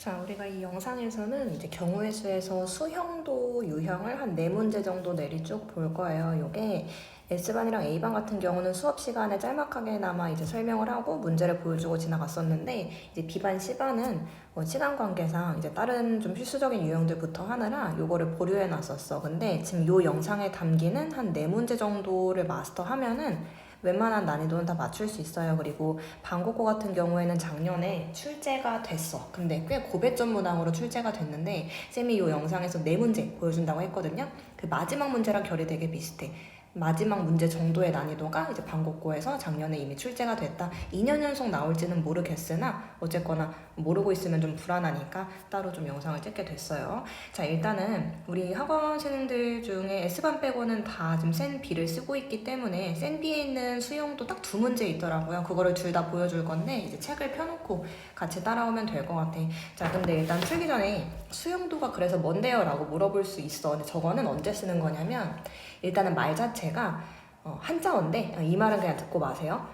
자, 우리가 이 영상에서는 이제 경우의 수에서 수형도 유형을 한 4문제 정도 내리 쭉 볼 거예요. 요게 S반이랑 A반 같은 경우는 수업 시간에 짤막하게나마 이제 설명을 하고 문제를 보여주고 지나갔었는데, 이제 B반, C반은 시간 관계상 이제 다른 좀 필수적인 유형들부터 하느라 요거를 보류해 놨었어. 근데 지금 요 영상에 담기는 한 4문제 정도를 마스터하면은 웬만한 난이도는 다 맞출 수 있어요. 그리고 방국고 같은 경우에는 작년에 출제가 됐어. 근데 꽤 고배점 문항으로 출제가 됐는데 쌤이 이 영상에서 4문제 보여준다고 했거든요. 그 마지막 문제랑 결이 되게 비슷해. 마지막 문제 정도의 난이도가 이제 방국고에서 작년에 이미 출제가 됐다. 2년 연속 나올지는 모르겠으나 어쨌거나 모르고 있으면 좀 불안하니까 따로 좀 영상을 찍게 됐어요. 자, 일단은 우리 학원생들 중에 S반 빼고는 다 지금 센 B를 쓰고 있기 때문에 센 B에 있는 수용도 딱 2문제 있더라고요. 그거를 둘 다 보여줄 건데 이제 책을 펴놓고 같이 따라오면 될 것 같아. 자, 근데 일단 풀기 전에 수용도가 그래서 뭔데요? 라고 물어볼 수 있어. 근데 저거는 언제 쓰는 거냐면 일단은 말 자체가 한자어인데 이 말은 그냥 듣고 마세요.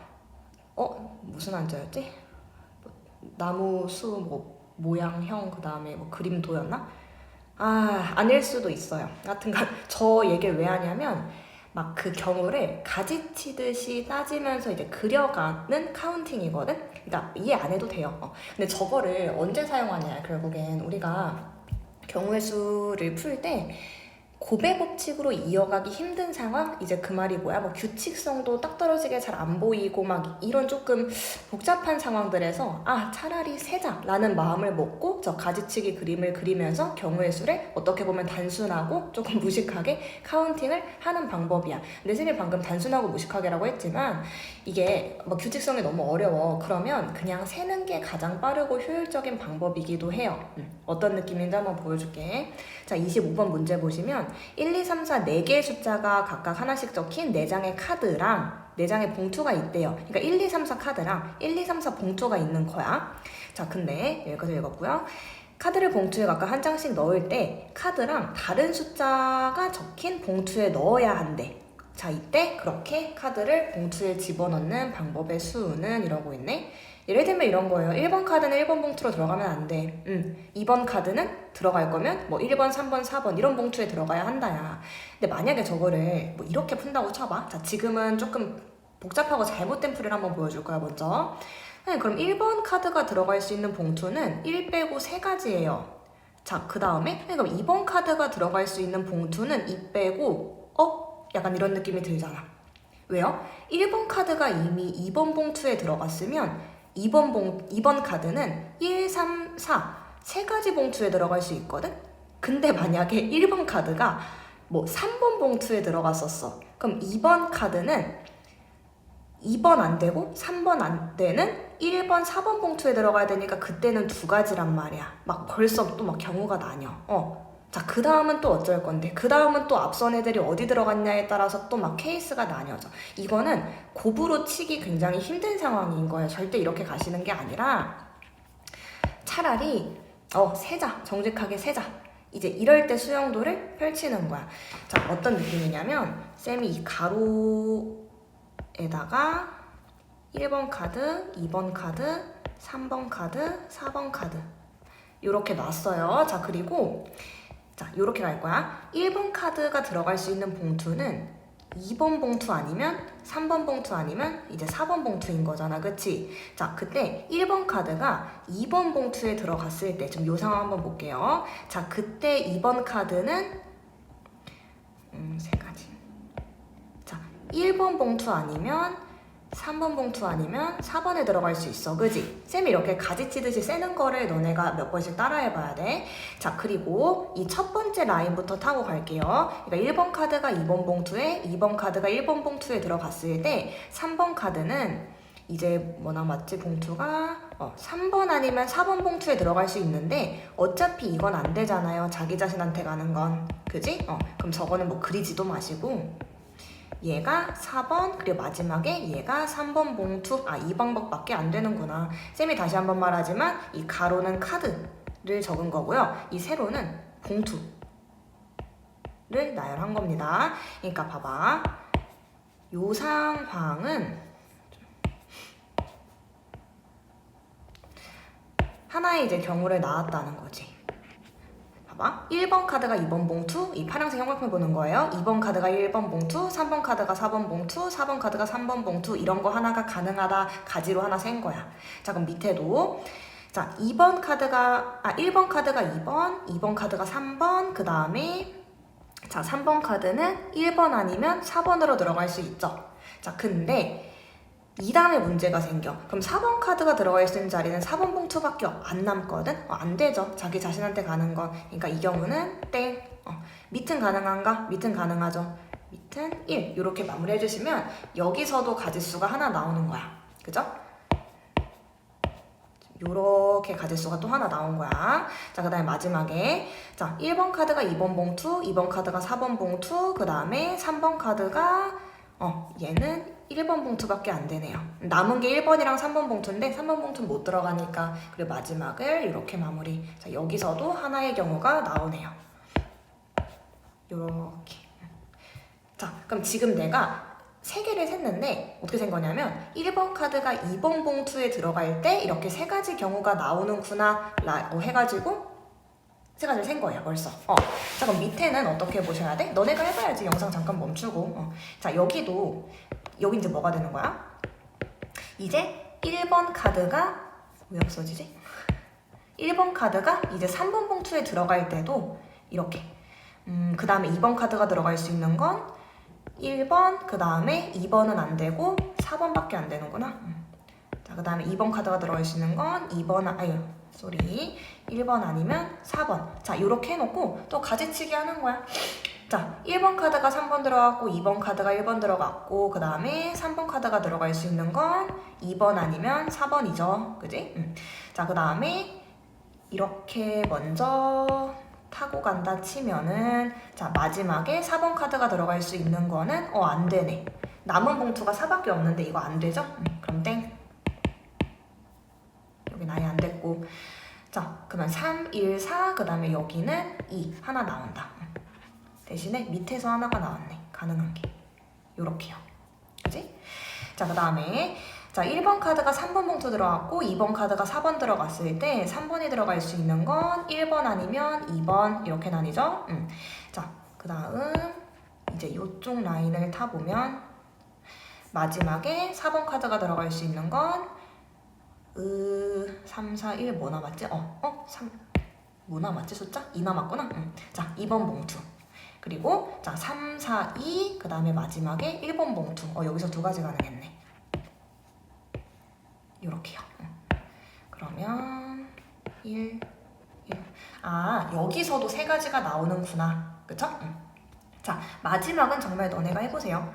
무슨 한자였지? 나무, 수, 모양형, 그 다음에 그림도였나? 아닐 수도 있어요. 하여튼간 저 얘기를 왜 하냐면 막 그 경우를 가지치듯이 따지면서 이제 그려가는 카운팅이거든? 그러니까 이해 안 해도 돼요. 근데 저거를 언제 사용하냐, 결국엔 우리가 경우의 수를 풀 때 고배 법칙으로 이어가기 힘든 상황? 이제 그 말이 뭐야? 규칙성도 딱 떨어지게 잘 안 보이고 막 이런 조금 복잡한 상황들에서 차라리 세자라는 마음을 먹고 저 가지치기 그림을 그리면서 경우의 수를 어떻게 보면 단순하고 조금 무식하게 카운팅을 하는 방법이야. 근데 쌤이 방금 단순하고 무식하게라고 했지만 이게 규칙성이 너무 어려워. 그러면 그냥 세는 게 가장 빠르고 효율적인 방법이기도 해요. 어떤 느낌인지 한번 보여줄게. 자, 25번 문제 보시면 1, 2, 3, 4 4개의 숫자가 각각 하나씩 적힌 4장의 카드랑 4장의 봉투가 있대요. 그러니까 1, 2, 3, 4 카드랑 1, 2, 3, 4 봉투가 있는 거야. 자, 근데 여기까지 읽었고요. 카드를 봉투에 각각 한 장씩 넣을 때 카드랑 다른 숫자가 적힌 봉투에 넣어야 한대. 자, 이때 그렇게 카드를 봉투에 집어넣는 방법의 수는 이러고 있네. 예를 들면 이런 거예요. 1번 카드는 1번 봉투로 들어가면 안 돼. 2번 카드는 들어갈 거면 1번, 3번, 4번 이런 봉투에 들어가야 한다야. 근데 만약에 저거를 이렇게 푼다고 쳐봐. 자, 지금은 조금 복잡하고 잘못된 풀이를 한번 보여줄 거야, 먼저. 그럼 1번 카드가 들어갈 수 있는 봉투는 1 빼고 3가지예요. 자, 그 다음에 그럼 2번 카드가 들어갈 수 있는 봉투는 2 빼고 약간 이런 느낌이 들잖아. 왜요? 1번 카드가 이미 2번 봉투에 들어갔으면 2번 카드는 1, 3, 4 3가지 봉투에 들어갈 수 있거든? 근데 만약에 1번 카드가 3번 봉투에 들어갔었어. 그럼 2번 카드는 2번 안 되고 3번 안 되는 1번, 4번 봉투에 들어가야 되니까 그때는 2가지란 말이야. 벌써 또 경우가 나뉘어. 자, 그 다음은 또 어쩔 건데, 그 다음은 또 앞선 애들이 어디 들어갔냐에 따라서 또 케이스가 나뉘어져. 이거는 곱으로 치기 굉장히 힘든 상황인 거예요. 절대 이렇게 가시는 게 아니라 차라리 세자, 정직하게 세자. 이제 이럴 때 수용도를 펼치는 거야. 자, 어떤 느낌이냐면 쌤이 이 가로에다가 1번 카드, 2번 카드, 3번 카드, 4번 카드 이렇게 놨어요. 자, 그리고 요렇게 갈 거야. 1번 카드가 들어갈 수 있는 봉투는 2번 봉투 아니면 3번 봉투 아니면 이제 4번 봉투인 거잖아. 그치? 자, 그때 1번 카드가 2번 봉투에 들어갔을 때 좀 요 상황 한번 볼게요. 자, 그때 2번 카드는 3가지. 자, 1번 봉투 아니면 3번 봉투 아니면 4번에 들어갈 수 있어. 그지? 쌤이 이렇게 가지치듯이 세는 거를 너네가 몇 번씩 따라해봐야 돼. 자, 그리고 이 첫 번째 라인부터 타고 갈게요. 그러니까 1번 카드가 2번 봉투에 2번 카드가 1번 봉투에 들어갔을 때 3번 카드는 이제 뭐나 맞지? 봉투가 3번 아니면 4번 봉투에 들어갈 수 있는데 어차피 이건 안 되잖아요. 자기 자신한테 가는 건. 그지? 그럼 저거는 그리지도 마시고 얘가 4번, 그리고 마지막에 얘가 3번 봉투. 이 방법밖에 안 되는구나. 쌤이 다시 한번 말하지만 이 가로는 카드를 적은 거고요. 이 세로는 봉투를 나열한 겁니다. 그러니까 봐봐. 요 상황은 하나의 이제 경우를 나왔다는 거지. 봐봐. 1번 카드가 2번 봉투, 이 파란색 형광펜 보는 거예요. 2번 카드가 1번 봉투, 3번 카드가 4번 봉투, 4번 카드가 3번 봉투, 이런 거 하나가 가능하다 가지로 하나 센 거야. 자, 그럼 밑에도 자, 1번 카드가 2번, 2번 카드가 3번, 그 다음에 자, 3번 카드는 1번 아니면 4번으로 들어갈 수 있죠. 자, 근데 이 다음에 문제가 생겨. 그럼 4번 카드가 들어가 있는 자리는 4번 봉투밖에 안 남거든? 안 되죠. 자기 자신한테 가는 건. 그러니까 이 경우는 땡. 밑은 가능한가? 밑은 가능하죠. 밑은 1. 이렇게 마무리 해주시면 여기서도 가짓수가 하나 나오는 거야. 그죠? 요렇게 가짓수가 또 하나 나온 거야. 자, 그 다음에 마지막에 자, 1번 카드가 2번 봉투, 2번 카드가 4번 봉투, 그 다음에 3번 카드가 얘는 1번 봉투밖에 안 되네요. 남은 게 1번이랑 3번 봉투인데 3번 봉투는 못 들어가니까 그리고 마지막을 이렇게 마무리. 자, 여기서도 하나의 경우가 나오네요. 요렇게. 자, 그럼 지금 내가 3개를 셌는데 어떻게 센 거냐면 1번 카드가 2번 봉투에 들어갈 때 이렇게 3가지 경우가 나오는구나 해가지고 3가지를 센 거예요 벌써. 자, 그럼 밑에는 어떻게 보셔야 돼? 너네가 해봐야지. 영상 잠깐 멈추고. 자, 여기 이제 뭐가 되는 거야? 이제 1번 카드가 왜 없어지지? 1번 카드가 이제 3번 봉투에 들어갈 때도 이렇게 그 다음에 2번 카드가 들어갈 수 있는 건 1번, 그 다음에 2번은 안 되고 4번밖에 안 되는구나. 자, 그 다음에 2번 카드가 들어갈 수 있는 건 1번 아니면 4번. 자, 요렇게 해놓고 또 가지치기 하는 거야. 자, 1번 카드가 3번 들어갔고 2번 카드가 1번 들어갔고 그 다음에 3번 카드가 들어갈 수 있는 건 2번 아니면 4번이죠. 그지? 자, 그 다음에 이렇게 먼저 타고 간다 치면은 자, 마지막에 4번 카드가 들어갈 수 있는 거는 안 되네. 남은 봉투가 4밖에 없는데 이거 안 되죠? 그럼 땡. 여긴 아예 안 됐고. 자, 그러면 3, 1, 4, 그 다음에 여기는 2 하나 나온다. 대신에 밑에서 하나가 나왔네. 가능한 게. 요렇게요. 그지? 자, 그 다음에 자, 1번 카드가 3번 봉투 들어갔고 2번 카드가 4번 들어갔을 때 3번이 들어갈 수 있는 건 1번 아니면 2번 이렇게 나뉘죠? 자, 그 다음 이제 이쪽 라인을 타보면 마지막에 4번 카드가 들어갈 수 있는 건 3, 4, 1 뭐 남았지? 3 뭐 남았지 숫자? 2 남았구나? 자, 2번 봉투. 그리고 자, 3, 4, 2 그 다음에 마지막에 1번 봉투. 여기서 2가지 가능했네. 요렇게요. 그러면 1. 아, 여기서도 3가지가 나오는구나. 그쵸? 자, 마지막은 정말 너네가 해보세요.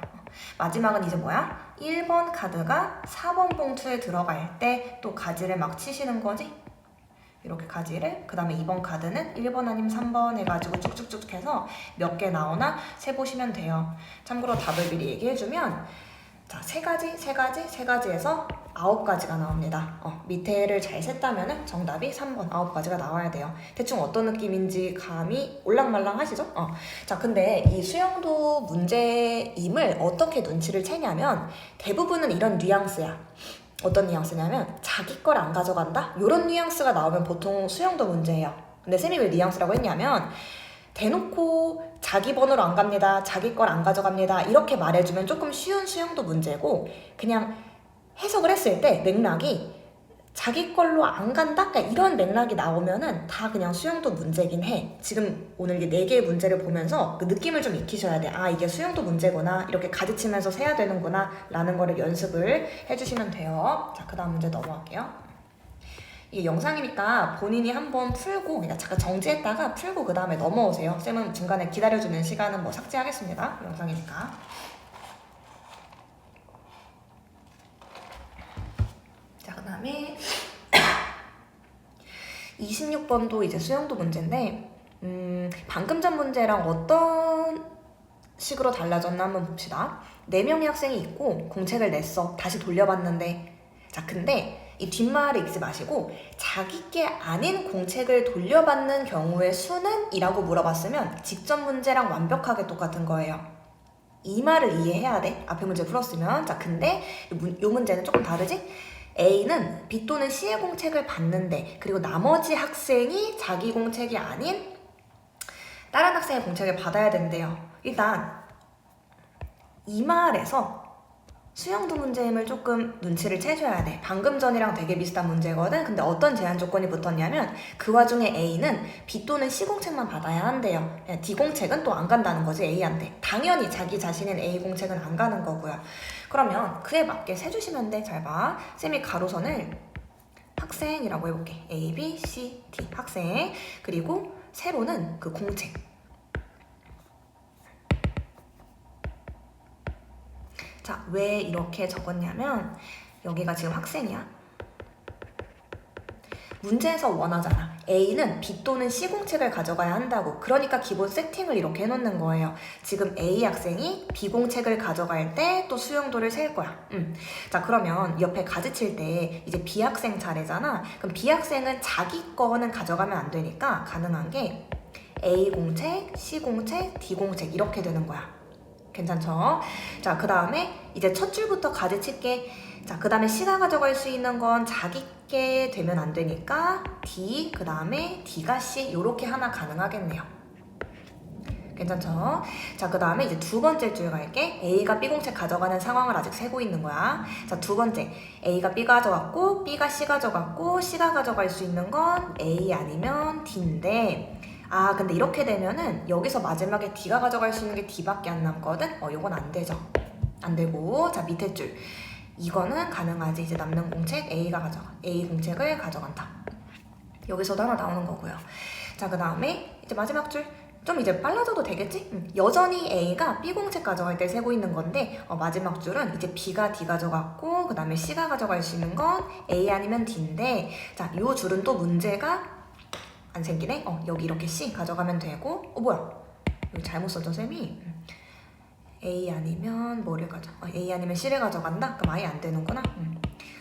마지막은 이제 뭐야? 1번 카드가 4번 봉투에 들어갈 때 또 가지를 막 치시는 거지? 이렇게 가지를. 그 다음에 2번 카드는 1번 아니면 3번 해가지고 쭉쭉쭉 해서 몇 개 나오나 세보시면 돼요. 참고로 답을 미리 얘기해주면 자, 3가지에서 9가지가 나옵니다. 밑에를 잘 셌다면 정답이 3번 9가지가 나와야 돼요. 대충 어떤 느낌인지 감이 올랑말랑 하시죠? 자, 근데 이 수영도 문제임을 어떻게 눈치를 채냐면 대부분은 이런 뉘앙스야. 어떤 뉘앙스냐면 자기 걸 안 가져간다? 이런 뉘앙스가 나오면 보통 수영도 문제예요. 근데 쌤이 왜 뉘앙스라고 했냐면 대놓고 자기 번호로 안 갑니다. 자기 걸 안 가져갑니다. 이렇게 말해주면 조금 쉬운 수영도 문제고 그냥 해석을 했을 때 맥락이 자기 걸로 안 간다? 그러니까 이런 맥락이 나오면은 다 그냥 수영도 문제긴 해. 지금 오늘 이게 4개의 문제를 보면서 그 느낌을 좀 익히셔야 돼. 아, 이게 수영도 문제구나. 이렇게 가르치면서 세야 되는구나. 라는 거를 연습을 해주시면 돼요. 자, 그 다음 문제 넘어갈게요. 이게 영상이니까 본인이 한번 풀고 그냥 잠깐 정지했다가 풀고 그 다음에 넘어오세요. 쌤은 중간에 기다려주는 시간은 뭐 삭제하겠습니다. 영상이니까. 자, 그 다음에 26번도 이제 수영도 문제인데 방금 전 문제랑 어떤 식으로 달라졌나 한번 봅시다. 4명의 학생이 있고 공책을 냈어. 다시 돌려봤는데 자, 근데 이 뒷말을 읽지 마시고 자기 게 아닌 공책을 돌려받는 경우의 수는? 이라고 물어봤으면 직접 문제랑 완벽하게 똑같은 거예요. 이 말을 이해해야 돼. 앞에 문제 풀었으면. 자, 근데 이 문제는 조금 다르지? A는 B 또는 C의 공책을 받는데 그리고 나머지 학생이 자기 공책이 아닌 다른 학생의 공책을 받아야 된대요. 일단 이 말에서 수영도 문제임을 조금 눈치를 채줘야 돼. 방금 전이랑 되게 비슷한 문제거든. 근데 어떤 제한 조건이 붙었냐면 그 와중에 A는 B 또는 C 공책만 받아야 한대요. D 공책은 또 안 간다는 거지, A한테. 당연히 자기 자신은 A 공책은 안 가는 거고요. 그러면 그에 맞게 세주시면 돼. 잘 봐. 쌤이 가로선을 학생이라고 해볼게. A, B, C, D 학생. 그리고 세로는 그 공책. 자, 왜 이렇게 적었냐면 여기가 지금 학생이야. 문제에서 원하잖아. A는 B 또는 C 공책을 가져가야 한다고. 그러니까 기본 세팅을 이렇게 해놓는 거예요. 지금 A 학생이 B 공책을 가져갈 때 또 수용도를 셀 거야. 자, 그러면 옆에 가지칠 때 이제 B 학생 차례잖아. 그럼 B 학생은 자기 거는 가져가면 안 되니까 가능한 게 A 공책, C 공책, D 공책 이렇게 되는 거야. 괜찮죠? 자, 그 다음에 이제 첫 줄부터 가지칠게. 자, 그 다음에 C가 가져갈 수 있는 건 자기께 되면 안 되니까 D, 그 다음에 D가 C 이렇게 하나 가능하겠네요. 괜찮죠? 자, 그 다음에 이제 두 번째 줄 갈게. A가 B 공책 가져가는 상황을 아직 세고 있는 거야. 자, 두 번째. A가 B 가져갔고 B가 C 가져갔고 C가 가져갈 수 있는 건 A 아니면 D인데 아, 근데 이렇게 되면은 여기서 마지막에 D가 가져갈 수 있는 게 D밖에 안 남거든? 요건 안 되죠. 안 되고, 자, 밑에 줄. 이거는 가능하지. 이제 남는 공책 A가 가져가. A 공책을 가져간다. 여기서도 하나 나오는 거고요. 자, 그 다음에 이제 마지막 줄. 좀 이제 빨라져도 되겠지? 여전히 A가 B 공책 가져갈 때 세고 있는 건데 마지막 줄은 이제 B가 D 가져갔고 그 다음에 C가 가져갈 수 있는 건 A 아니면 D인데 자, 요 줄은 또 문제가 안 생기네? 여기 이렇게 C 가져가면 되고 뭐야? 여기 잘못 썼죠, 쌤이? A 아니면 뭐를 A 아니면 C를 가져간다? 그럼 아예 안 되는구나?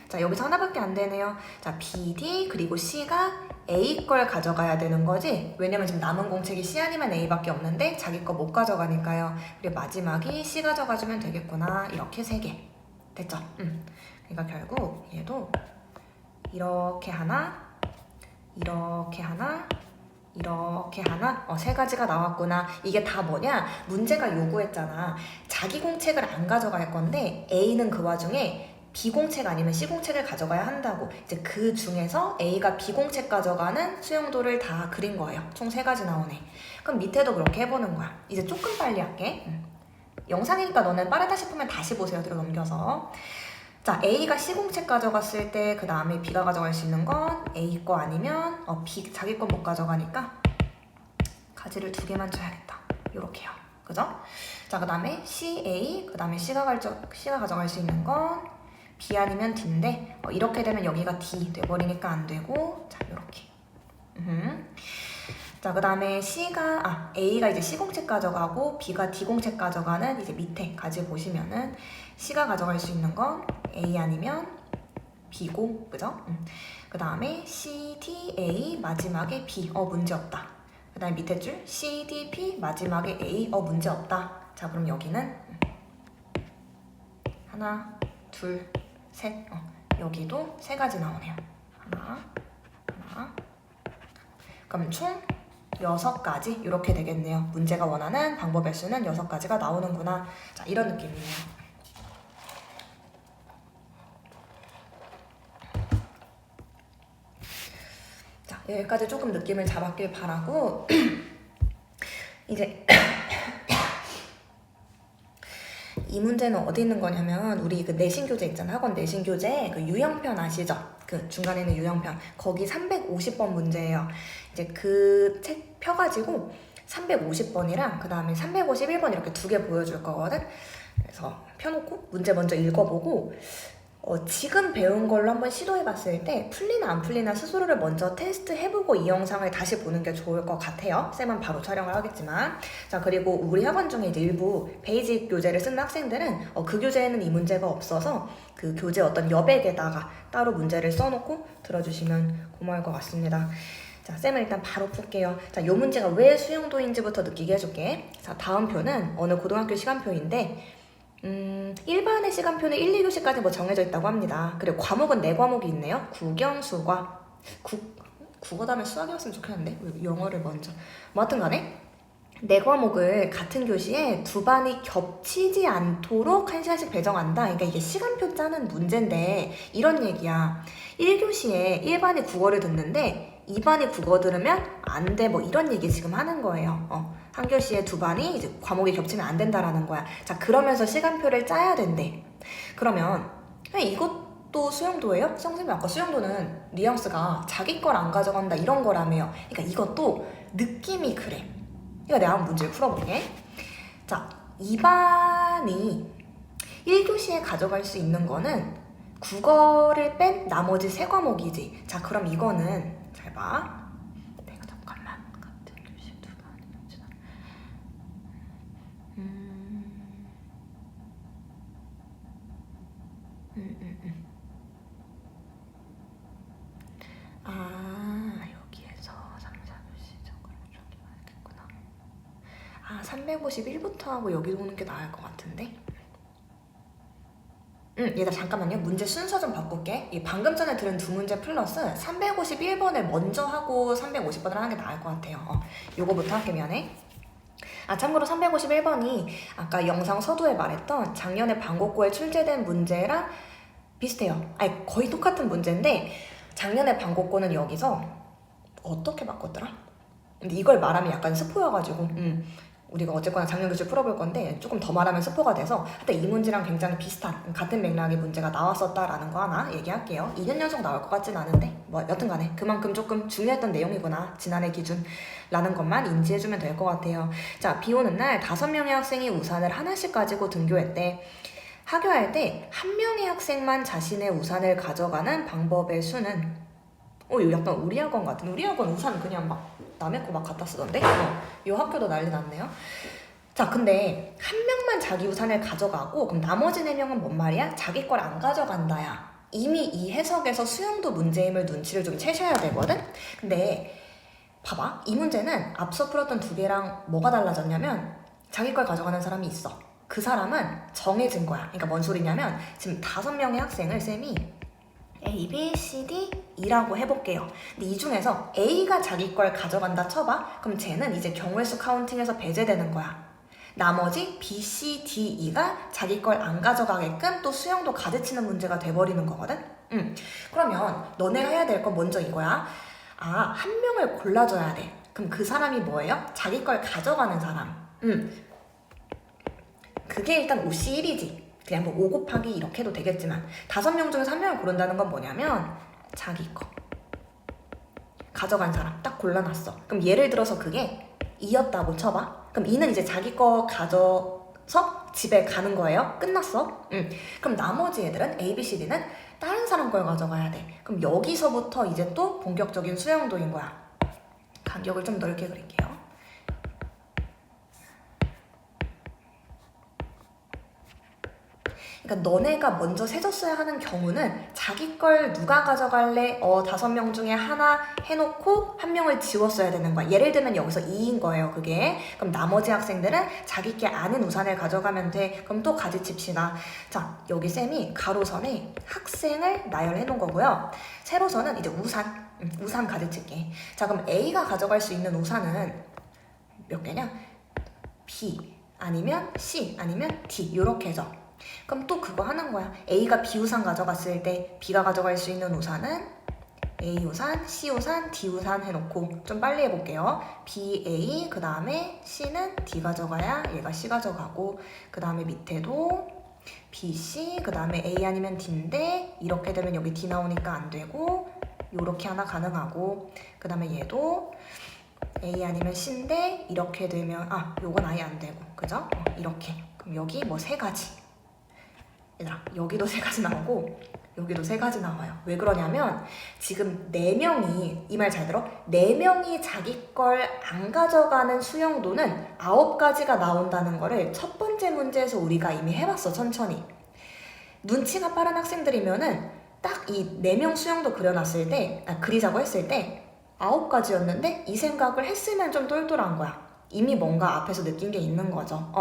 자, 여기서 하나밖에 안 되네요. 자, B, D 그리고 C가 A 걸 가져가야 되는 거지? 왜냐면 지금 남은 공책이 C 아니면 A밖에 없는데 자기 거 못 가져가니까요. 그리고 마지막이 C 가져가주면 되겠구나. 이렇게 3개. 됐죠? 그러니까 결국 얘도 이렇게 하나 이렇게 하나, 이렇게 하나, 3가지가 나왔구나. 이게 다 뭐냐? 문제가 요구했잖아. 자기 공책을 안 가져갈 건데 A는 그 와중에 B 공책 아니면 C 공책을 가져가야 한다고. 이제 그 중에서 A가 B 공책 가져가는 수용도를 다 그린 거예요. 총 3가지 나오네. 그럼 밑에도 그렇게 해보는 거야. 이제 조금 빨리 할게. 영상이니까 너는 빠르다 싶으면 다시 보세요. 뒤로 넘겨서. 자, A가 C 공책 가져갔을 때 그 다음에 B가 가져갈 수 있는 건 A 거 아니면 B 자기 거 못 가져가니까 가지를 2개만 줘야겠다. 요렇게요. 그죠? 자, 그 다음에 C, A, 그 다음에 C가 가져갈 수 있는 건 B 아니면 D인데 이렇게 되면 여기가 D 돼버리니까 안 되고 자, 요렇게. 자, 그 다음에 A가 이제 C 공책 가져가고 B가 D 공책 가져가는 이제 밑에 가지 보시면은 C가 가져갈 수 있는 건 A 아니면 B고, 그죠? 그 다음에 C, D, A, 마지막에 B, 문제 없다. 그 다음에 밑에 줄 C, D, P, 마지막에 A, 문제 없다. 자, 그럼 여기는 하나, 둘, 셋, 여기도 3가지 나오네요. 하나, 그럼 총 6가지 이렇게 되겠네요. 문제가 원하는 방법의 수는 6가지가 나오는구나. 자, 이런 느낌이에요. 자, 여기까지 조금 느낌을 잡았길 바라고 이제 이 문제는 어디 있는 거냐면 우리 그 내신 교재 있잖아. 학원 내신 교재 그 유형편 아시죠? 그 중간에 있는 유형편 거기 350번 문제예요. 이제 그 책 펴가지고 350번이랑 그 다음에 351번 이렇게 2개 보여줄 거거든. 그래서 펴놓고 문제 먼저 읽어보고 지금 배운 걸로 한번 시도해봤을 때 풀리나 안 풀리나 스스로를 먼저 테스트해보고 이 영상을 다시 보는 게 좋을 것 같아요. 쌤은 바로 촬영을 하겠지만. 자, 그리고 우리 학원 중에 이제 일부 베이직 교재를 쓰는 학생들은 그 교재에는 이 문제가 없어서 그 교재 어떤 여백에다가 따로 문제를 써놓고 들어주시면 고마울 것 같습니다. 자, 쌤은 일단 바로 풀게요. 자, 요 문제가 왜 수용도인지부터 느끼게 해줄게. 자, 다음 표는 어느 고등학교 시간표인데 일반의 시간표는 1, 2교시까지 뭐 정해져 있다고 합니다. 그리고 과목은 4과목이 있네요. 국영, 수과. 국어 다음에 수학이었으면 좋겠는데 왜 영어를 먼저. 뭐 하여튼 간에 4과목을 같은 교시에 두 반이 겹치지 않도록 1시간씩 배정한다. 그러니까 이게 시간표 짜는 문제인데 이런 얘기야. 1교시에 1반이 국어를 듣는데 2반이 국어 들으면 안 돼. 뭐 이런 얘기 지금 하는 거예요. 한 교시에 두 반이 이제 과목이 겹치면 안 된다라는 거야. 자, 그러면서 시간표를 짜야 된대. 그러면 그냥 이것도 수영도예요? 선생님이 아까 수영도는 뉘앙스가 자기 걸 안 가져간다 이런 거라며요. 그러니까 이것도 느낌이 그래. 그러니까 내가 한번 문제를 풀어볼게. 자, 2반이 1교시에 가져갈 수 있는 거는 국어를 뺀 나머지 3과목이지. 자, 그럼 이거는 잘 봐. 내가 잠깐만 같은 교시 두 반이 겹치다. 여기에서 3, 4교시 저걸 저기 봐야겠구나. 351부터 하고 여기 오는 게 나을 것 같은데? 얘들아 잠깐만요. 문제 순서 좀 바꿀게. 이 방금 전에 들은 두 문제 플러스 351번을 먼저 하고 350번을 하는 게 나을 것 같아요. 요거부터 할게. 미안해. 참고로 351번이 아까 영상 서두에 말했던 작년에 방곡고에 출제된 문제랑 비슷해요. 아니 거의 똑같은 문제인데 작년에 방곡고는 여기서 어떻게 바꿨더라? 근데 이걸 말하면 약간 스포여가지고 우리가 어쨌거나 작년 교실 풀어볼 건데 조금 더 말하면 스포가 돼서 하여튼 이 문제랑 굉장히 비슷한 같은 맥락의 문제가 나왔었다라는 거 하나 얘기할게요. 2년 연속 나올 것 같진 않은데 뭐 여튼간에 그만큼 조금 중요했던 내용이구나 지난해 기준라는 것만 인지해주면 될 것 같아요. 자, 비 오는 날 5명의 학생이 우산을 하나씩 가지고 등교했대. 하교할 때 한 명의 학생만 자신의 우산을 가져가는 방법의 수는 이거 약간 우리 학원 같은. 우리 학원 우산 그냥 막 남의 거 막 갖다 쓰던데? 이 학교도 난리 났네요. 자, 근데 한 명만 자기 우산을 가져가고 그럼 나머지 4명은 뭔 말이야? 자기 걸 안 가져간다야. 이미 이 해석에서 수영도 문제임을 눈치를 좀 채셔야 되거든? 근데 봐봐. 이 문제는 앞서 풀었던 2개랑 뭐가 달라졌냐면 자기 걸 가져가는 사람이 있어. 그 사람은 정해진 거야. 그러니까 뭔 소리냐면 지금 5명의 학생을 쌤이 A, B, C, D, E라고 해볼게요. 근데 이 중에서 A가 자기 걸 가져간다 쳐봐. 그럼 쟤는 이제 경우의 수 카운팅에서 배제되는 거야. 나머지 B, C, D, E가 자기 걸 안 가져가게끔 또 수영도 가르치는 문제가 돼버리는 거거든? 그러면 너네가 해야 될 건 먼저 이거야. 한 명을 골라줘야 돼. 그럼 그 사람이 뭐예요? 자기 걸 가져가는 사람. 그게 일단 OC1이지. 그냥 뭐 5 곱하기 이렇게 해도 되겠지만 5명 중에서 1명을 고른다는 건 뭐냐면 자기 거 가져간 사람 딱 골라놨어. 그럼 예를 들어서 그게 2였다고 쳐봐. 그럼 2는 이제 자기 거 가져서 집에 가는 거예요. 끝났어. 그럼 나머지 애들은 A, B, C, D는 다른 사람 걸 가져가야 돼. 그럼 여기서부터 이제 또 본격적인 수영도인 거야. 간격을 좀 넓게 그릴게요. 그러니까 너네가 먼저 세졌어야 하는 경우는 자기 걸 누가 가져갈래? 5명 중에 하나 해놓고 1명을 지웠어야 되는 거야. 예를 들면 여기서 2인 거예요, 그게. 그럼 나머지 학생들은 자기 게 아닌 우산을 가져가면 돼. 그럼 또 가지칩시다. 자, 여기 쌤이 가로선에 학생을 나열해 놓은 거고요. 세로선은 이제 우산 가지칠게. 자, 그럼 A가 가져갈 수 있는 우산은 몇 개냐? B 아니면 C 아니면 D 이렇게 해서. 그럼 또 그거 하는 거야. A가 B 우산 가져갔을 때 B가 가져갈 수 있는 우산은 A 우산, C 우산, D 우산 해놓고 좀 빨리 해볼게요. B, A, 그 다음에 C는 D 가져가야 얘가 C 가져가고 그 다음에 밑에도 B, C, 그 다음에 A 아니면 D인데 이렇게 되면 여기 D 나오니까 안 되고 요렇게 하나 가능하고 그 다음에 얘도 A 아니면 C인데 이렇게 되면 요건 아예 안 되고 그죠? 이렇게. 그럼 여기 뭐 3가지. 얘들아, 여기도 3가지 나오고 여기도 3가지 나와요. 왜 그러냐면 지금 4명이 이 말 잘 들어? 4명이 자기 걸 안 가져가는 수용도는 9가지가 나온다는 거를 첫 번째 문제에서 우리가 이미 해봤어. 천천히. 눈치가 빠른 학생들이면은 딱 이 4명 수용도 그려놨을 때 그리자고 했을 때 9가지였는데 이 생각을 했으면 좀 똘똘한 거야. 이미 뭔가 앞에서 느낀 게 있는 거죠.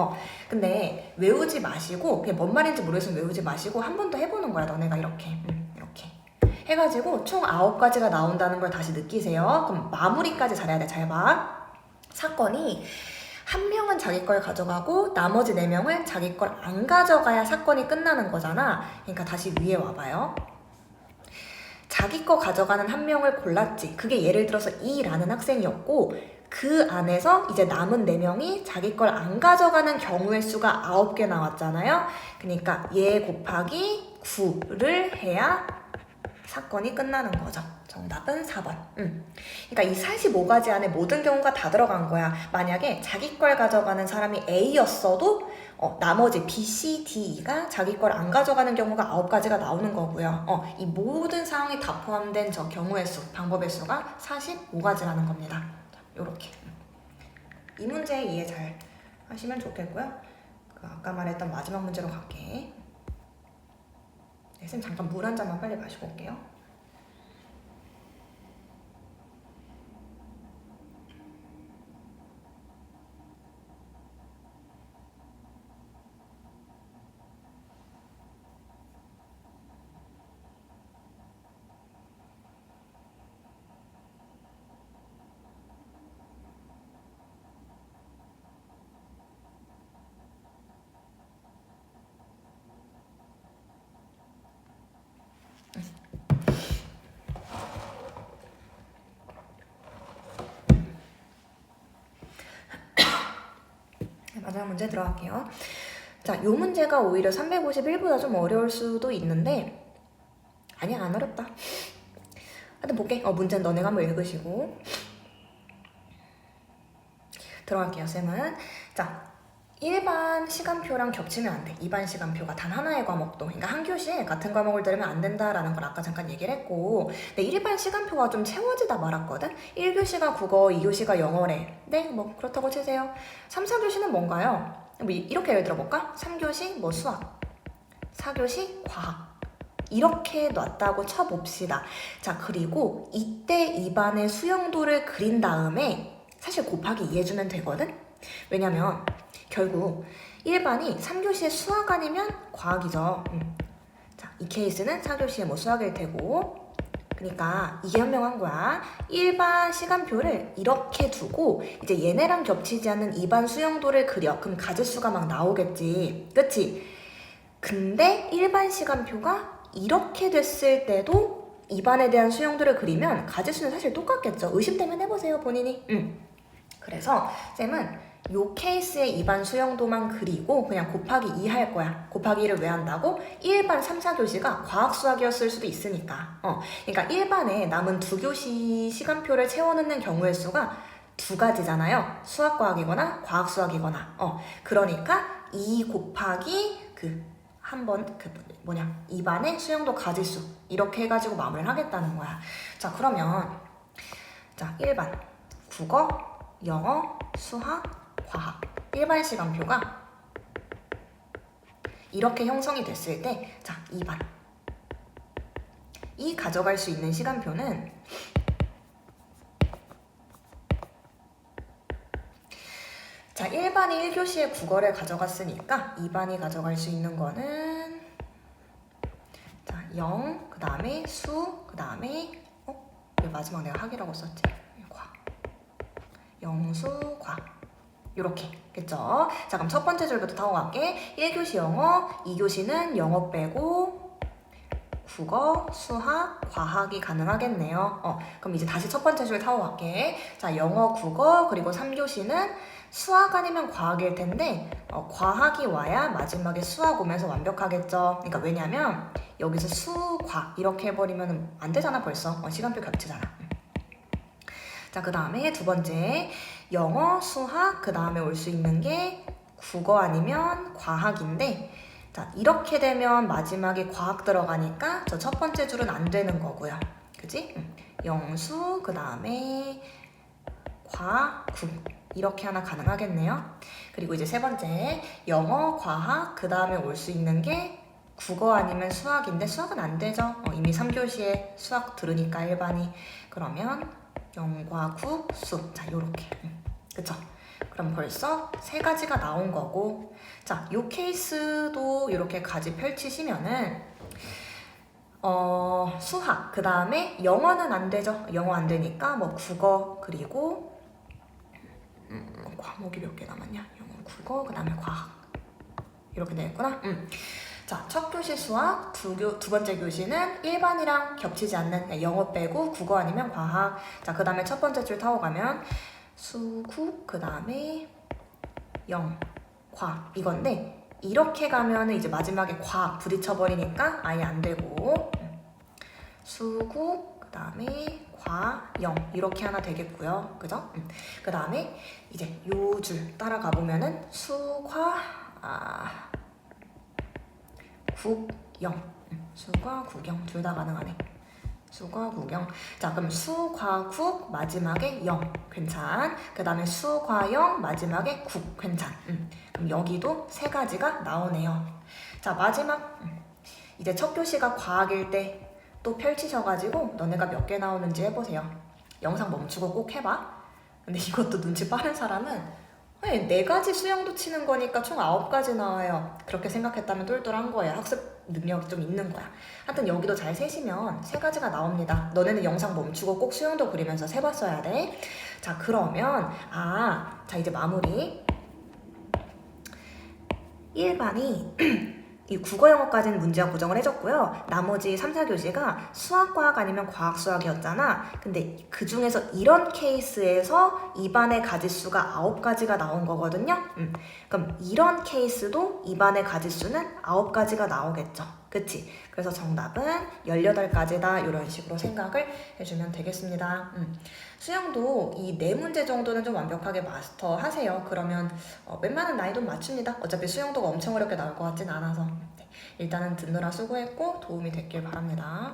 근데 외우지 마시고 그냥 뭔 말인지 모르겠으면 외우지 마시고 한 번 더 해보는 거야. 너네가 이렇게 해가지고 총 9가지가 나온다는 걸 다시 느끼세요. 그럼 마무리까지 잘해야 돼. 잘 봐. 사건이 한 명은 자기 걸 가져가고 나머지 4명은 자기 걸 안 가져가야 사건이 끝나는 거잖아. 그러니까 다시 위에 와봐요. 자기 거 가져가는 한 명을 골랐지. 그게 예를 들어서 E라는 학생이었고 그 안에서 이제 남은 4명이 자기 걸 안 가져가는 경우의 수가 9개 나왔잖아요. 그러니까 얘 곱하기 9를 해야 사건이 끝나는 거죠. 정답은 4번. 그러니까 이 45가지 안에 모든 경우가 다 들어간 거야. 만약에 자기 걸 가져가는 사람이 A였어도 나머지 B, C, D, E가 자기 걸 안 가져가는 경우가 9가지가 나오는 거고요. 이 모든 상황이 다 포함된 저 경우의 수, 방법의 수가 45가지라는 겁니다. 요렇게. 이 문제 이해 잘 하시면 좋겠고요. 아까 말했던 마지막 문제로 갈게. 네, 쌤 잠깐 물 한 잔만 빨리 마시고 올게요. 마지막 문제 들어갈게요. 자, 요 문제가 오히려 351보다 좀 어려울 수도 있는데 아니야, 안 어렵다. 하여튼 볼게. 문제는 너네가 한번 읽으시고 들어갈게요, 쌤은. 자, 일반 시간표랑 겹치면 안 돼. 이반 시간표가 단 하나의 과목도. 그러니까 한 교시에 같은 과목을 들으면 안 된다라는 걸 아까 잠깐 얘기를 했고, 근데 일반 시간표가 좀 채워지다 말았거든? 1교시가 국어, 2교시가 영어래. 네, 뭐 그렇다고 치세요. 3, 4교시는 뭔가요? 뭐 이렇게 예를 들어볼까? 3교시 뭐 수학, 4교시 과학. 이렇게 놨다고 쳐봅시다. 자, 그리고 이때 입안의 수용도를 그린 다음에 사실 곱하기 2 해주면 되거든? 왜냐면 결국 1반이 3교시에 수학 아니면 과학이죠. 자, 이 케이스는 4교시에 뭐 수학일 테고, 그러니까 이게 현명한 거야. 1반 시간표를 이렇게 두고 이제 얘네랑 겹치지 않는 2반 수용도를 그려. 그럼 가지수가 막 나오겠지. 그치? 근데 1반 시간표가 이렇게 됐을 때도 2반에 대한 수용도를 그리면 가지수는 사실 똑같겠죠. 의심되면 해보세요, 본인이. 그래서 쌤은 요 케이스의 2반 수용도만 그리고 그냥 곱하기 2 할 거야. 곱하기 2를 왜 한다고? 1반 3, 4교시가 과학 수학이었을 수도 있으니까. 그러니까 1반에 남은 2교시 시간표를 채워넣는 경우의 수가 2가지잖아요. 수학 과학이거나 과학 수학이거나. 그러니까 2 곱하기 한 번 2반의 수용도 가지수 이렇게 해가지고 마무리를 하겠다는 거야. 자, 그러면 자 1반 국어, 영어, 수학, 과학 1반 시간표가 이렇게 형성이 됐을 때 자 2반 이 가져갈 수 있는 시간표는 자 1반이 1교시에 국어를 가져갔으니까 2반이 가져갈 수 있는 거는 자 0, 그 다음에 수, 그 다음에 왜 마지막 내가 학이라고 썼지? 과 영수, 과 요렇게 겠죠? 자, 그럼 첫 번째 줄부터 타고 갈게. 1교시 영어, 2교시는 영어 빼고 국어, 수학, 과학이 가능하겠네요. 그럼 이제 다시 첫 번째 줄 타고 갈게. 자, 영어, 국어, 그리고 3교시는 수학 아니면 과학일 텐데 과학이 와야 마지막에 수학 오면서 완벽하겠죠. 그러니까 왜냐면 여기서 수, 과 이렇게 해버리면 안 되잖아 벌써. 시간표 겹치잖아. 자, 그 다음에 두 번째 영어, 수학, 그 다음에 올 수 있는 게 국어 아니면 과학인데 자, 이렇게 되면 마지막에 과학 들어가니까 저 첫 번째 줄은 안 되는 거고요. 그지? 영수, 그 다음에 과, 국 이렇게 하나 가능하겠네요. 그리고 이제 세 번째 영어, 과학, 그 다음에 올 수 있는 게 국어 아니면 수학인데 수학은 안 되죠. 이미 3교시에 수학 들으니까 1반이. 그러면 영과 국, 수. 자, 요렇게. 그쵸? 그럼 벌써 세 가지가 나온 거고, 자, 요 케이스도 이렇게 가지 펼치시면은 수학, 그 다음에 영어는 안 되죠. 영어 안 되니까 뭐 국어, 그리고 과목이 몇 개 남았냐? 영어, 국어, 그 다음에 과학 이렇게 되겠구나. 자, 첫 교시 수학, 두 번째 교시는 일반이랑 겹치지 않는 영어 빼고 국어 아니면 과학. 자, 그 다음에 첫 번째 줄 타고 가면 수국, 그 다음에 영, 과 이건데 이렇게 가면은 이제 마지막에 과 부딪혀버리니까 아예 안 되고 수국, 그 다음에 과, 영 이렇게 하나 되겠고요. 그죠? 그 다음에 이제 요 줄 따라가 보면은 수과, 국영, 수과, 국영 둘 다 가능하네. 수과, 국영. 자, 그럼 수과국 마지막에 영 괜찮. 그 다음에 수과영 마지막에 국 괜찮. 그럼 여기도 세 가지가 나오네요. 자, 마지막 이제 첫 교시가 과학일 때 또 펼치셔가지고 너네가 몇 개 나오는지 해보세요. 영상 멈추고 꼭 해봐. 근데 이것도 눈치 빠른 사람은 네 가지 수영도 치는 거니까 총 9가지 나와요. 그렇게 생각했다면 똘똘한 거예요. 학습 능력이 좀 있는 거야. 하여튼 여기도 잘 세시면 세 가지가 나옵니다. 너네는 영상 멈추고 꼭 수영도 그리면서 세봤어야 돼. 자, 그러면 자 이제 마무리. 일반이 이 국어 영어까지는 문제와 고정을 해줬고요. 나머지 3, 4교시가 수학, 과학 아니면 과학, 수학이었잖아. 근데 그 중에서 이런 케이스에서 입안의 가지수가 9가지가 나온 거거든요. 그럼 이런 케이스도 입안의 가지수는 9가지가 나오겠죠. 그치? 그래서 정답은 18가지다 이런 식으로 생각을 해주면 되겠습니다. 수영도 이 4문제 정도는 좀 완벽하게 마스터하세요. 그러면 웬만한 난이도 맞춥니다. 어차피 수영도가 엄청 어렵게 나올 것 같진 않아서. 일단은 듣느라 수고했고 도움이 됐길 바랍니다.